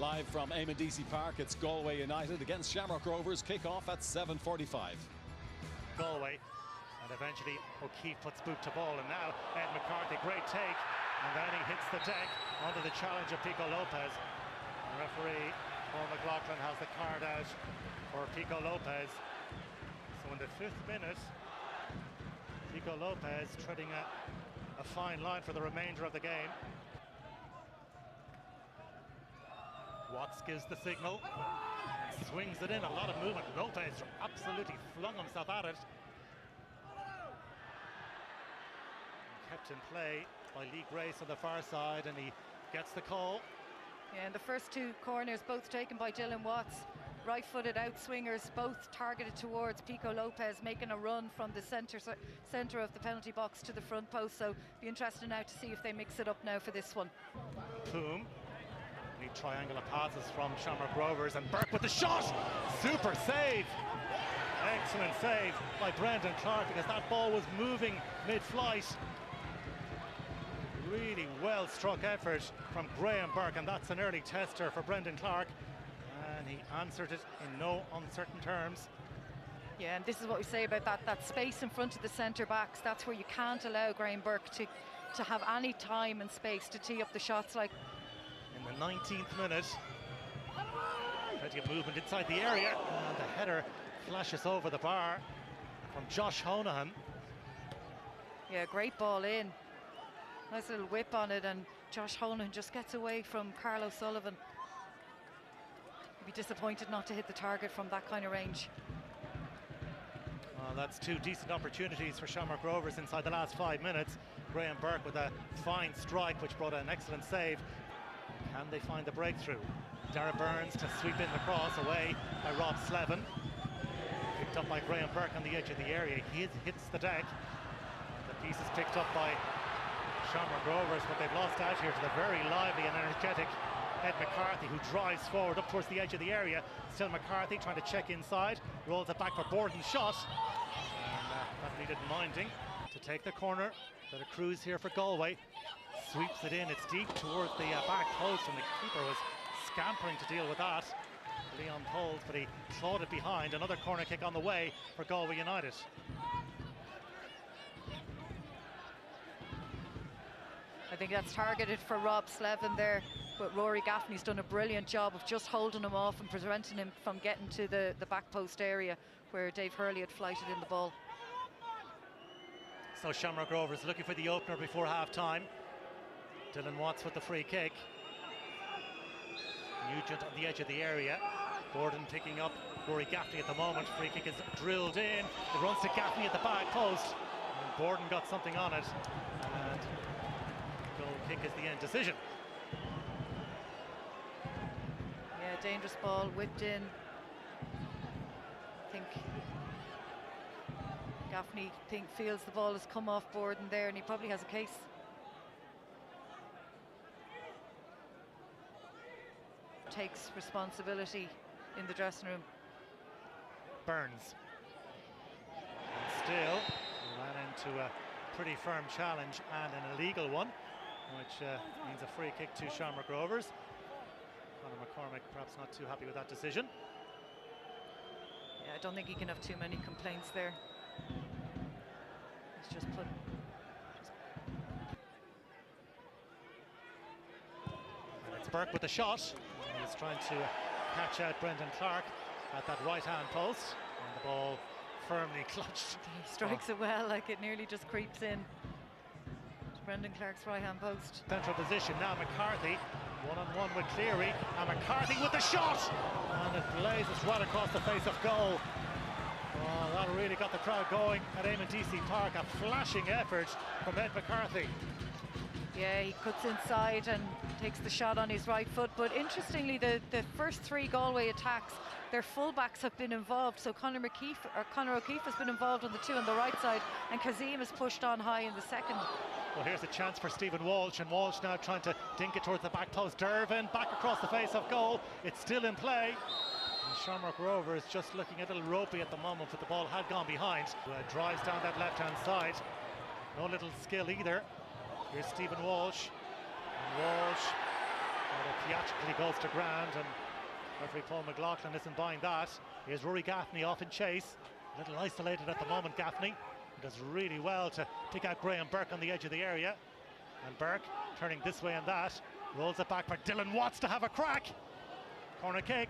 Live from Eamon Park, it's Galway United against Shamrock Rovers. Kick-off at 7:45. Galway, and eventually O'Keefe puts boot to ball, and now Ed McCarthy, great take, and then he hits the deck under the challenge of Pico Lopez. The referee, Paul McLaughlin, has the card out for Pico Lopez. So in the 5th minute, Pico Lopez treading a fine line for the remainder of the game. Watts gives the signal, and swings it in, a lot of movement. Lopez absolutely flung himself at it. Kept in play by Lee Grace on the far side, and he gets the call. Yeah, and the first 2 corners, both taken by Dylan Watts. Right-footed outswingers, both targeted towards Pico Lopez, making a run from the centre of the penalty box to the front post. So be interesting now to see if they mix it up now for this one. Boom. Neat triangle of passes from Shamrock Rovers, and Burke with the shot! Super save! Excellent save by Brendan Clark, because that ball was moving mid-flight. Really well struck effort from Graham Burke, and that's an early tester for Brendan Clark, and he answered it in no uncertain terms. Yeah, and this is what we say about that space in front of the centre backs. That's where you can't allow Graham Burke to have any time and space to tee up the shots. Like in the 19th minute, plenty of movement inside the area, and the header flashes over the bar from Josh Honohan. Yeah, great ball in. Nice little whip on it, and Josh Honohan just gets away from Carl O'Sullivan. He'd be disappointed not to hit the target from that kind of range. Well, that's 2 decent opportunities for Shamrock Rovers inside the last 5 minutes. Graham Burke with a fine strike, which brought an excellent save. Can they find the breakthrough? Darragh Burns to sweep in the cross, away by Rob Slevin. Picked up by Graham Burke on the edge of the area. He hits the deck. The piece is picked up by Shamrock Rovers, but they've lost out here to the very lively and energetic Ed McCarthy, who drives forward up towards the edge of the area. Still McCarthy trying to check inside, rolls it back for Borden's shot, and that needed minding. To take the corner that accrues here for Galway, sweeps it in, it's deep towards the back post, and the keeper was scampering to deal with that. Leon Poles, but he clawed it behind. Another corner kick on the way for Galway United. I think that's targeted for Rob Slevin there, but Rory Gaffney's done a brilliant job of just holding him off and preventing him from getting to the back post area where Dave Hurley had flighted in the ball. So Shamrock Rovers looking for the opener before half-time. Dylan Watts with the free kick. Nugent on the edge of the area. Borden picking up Rory Gaffney at the moment. Free kick is drilled in. It runs to Gaffney at the back post, and Borden got something on it. And goal kick is the end decision. Yeah, dangerous ball whipped in. I think Gaffney feels the ball has come off Borden there, and he probably has a case. Takes responsibility in the dressing room. Burns. And still ran into a pretty firm challenge and an illegal one, which means a free kick to Shamrock Rovers. Conor McCormick perhaps not too happy with that decision. Yeah, I don't think he can have too many complaints there. He's just put... And it's Burke with the shot. He's trying to catch out Brendan Clark at that right-hand post, and the ball firmly clutched. He strikes it well, like it nearly just creeps in to Brendan Clark's right-hand post. Central position now, McCarthy one-on-one with Cleary, and McCarthy with the shot, and it blazes right across the face of goal. Oh, that really got the crowd going at Eamon Park. A flashing effort from Ed McCarthy. Yeah, he cuts inside and takes the shot on his right foot, but interestingly the first 3 Galway attacks, their fullbacks have been involved. So Conor O'Keefe has been involved on the 2 on the right side, and Kazim has pushed on high in the second. Well, here's a chance for Stephen Walsh, and Walsh now trying to dink it towards the back post. Dervin back across the face of goal. It's still in play. And Shamrock Rovers just looking a little ropey at the moment, but the ball had gone behind. Drives down that left-hand side. No little skill either. Here's Stephen Walsh. And Walsh got a theatrically goes to ground, and referee Paul McLaughlin isn't buying that. Here's Rory Gaffney off in chase. A little isolated at the moment, Gaffney. He does really well to pick out Graham Burke on the edge of the area. And Burke turning this way and that. Rolls it back for Dylan Watts to have a crack. Corner kick.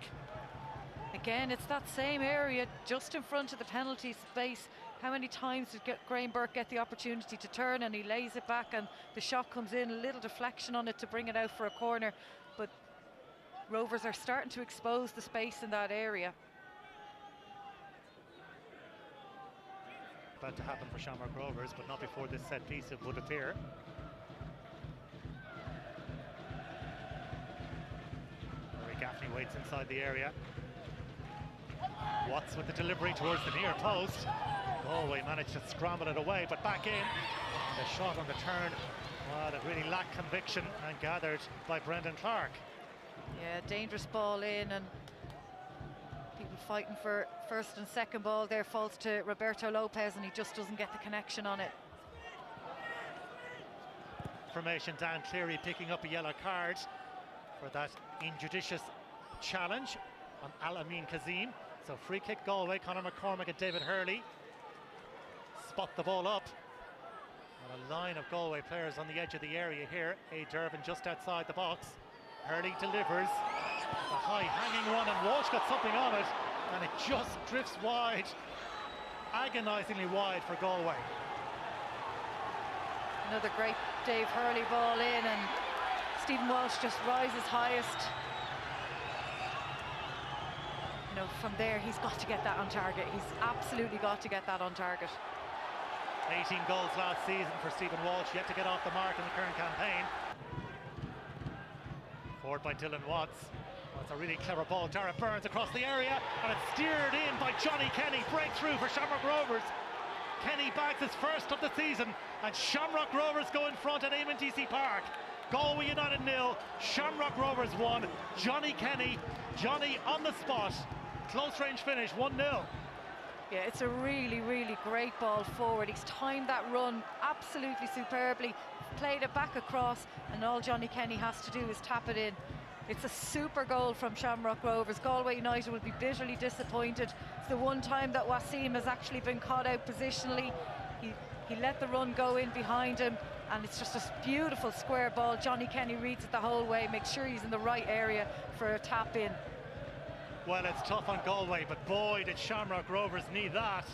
Again, it's that same area just in front of the penalty space. How many times did Graham Burke get the opportunity to turn, and he lays it back and the shot comes in, a little deflection on it to bring it out for a corner. But Rovers are starting to expose the space in that area. About to happen for Shamrock Rovers, but not before this set piece, it would appear. Rory Gaffney waits inside the area. Watts with the delivery towards the near post. Galway managed to scramble it away, but back in. The shot on the turn, that really lacked conviction and gathered by Brendan Clark. Yeah, dangerous ball in, and people fighting for first and second ball there. Falls to Roberto Lopez, and he just doesn't get the connection on it. Formation, Dan Cleary picking up a yellow card for that injudicious challenge on Al-Amin Kazim. So free kick Galway. Conor McCormick and David Hurley spot the ball up. And a line of Galway players on the edge of the area here. A. Dervin just outside the box. Hurley delivers a high hanging one, and Walsh got something on it, and it just drifts wide, agonisingly wide for Galway. Another great Dave Hurley ball in, and Stephen Walsh just rises highest. You know, from there he's got to get that on target. He's absolutely got to get that on target. 18 goals last season for Stephen Walsh, yet to get off the mark in the current campaign. Forward by Dylan Watts. That's a really clever ball. Darragh Burns across the area, and it's steered in by Johnny Kenny. Breakthrough for Shamrock Rovers. Kenny bags his first of the season, and Shamrock Rovers go in front at Eamon DC Park. Galway United 0, Shamrock Rovers 1. Johnny Kenny, Johnny on the spot. Close range finish, 1-0. Yeah, it's a really, really great ball forward. He's timed that run absolutely superbly, played it back across, and all Johnny Kenny has to do is tap it in. It's a super goal from Shamrock Rovers. Galway United will be bitterly disappointed. It's the one time that Wasim has actually been caught out positionally. He let the run go in behind him, and it's just a beautiful square ball. Johnny Kenny reads it the whole way, makes sure he's in the right area for a tap in. Well, it's tough on Galway, but boy, did Shamrock Rovers need that.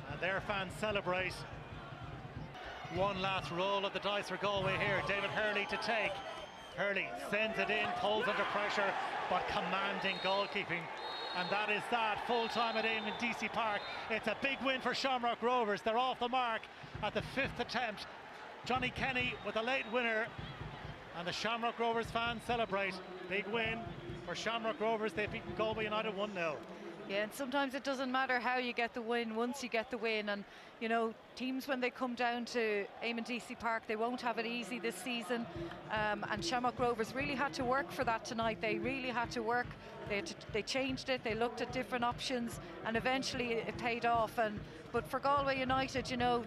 And their fans celebrate. One last roll of the dice for Galway here. David Hurley to take. Hurley sends it in, pulls under pressure, but commanding goalkeeping. And that is that. Full time at Eamon DC Park. It's a big win for Shamrock Rovers. They're off the mark at the 5th attempt. Johnny Kenny with a late winner. And the Shamrock Rovers fans celebrate. Big win for Shamrock Rovers. They've beaten Galway United 1-0. Yeah, and sometimes it doesn't matter how you get the win, once you get the win. And you know, teams, when they come down to Eamon DC Park, they won't have it easy this season, and Shamrock Rovers really had to work for that tonight. They really had to work. They changed it, they looked at different options, and eventually it paid off. But for Galway United, you know,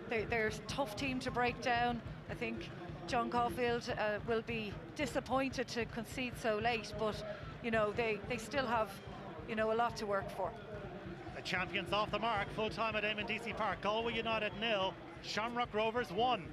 they're a tough team to break down. I think John Caulfield will be disappointed to concede so late, but you know, they still have, you know, a lot to work for. The champions off the mark. Full time at Eamon DC Park. Galway United 0, Shamrock Rovers 1.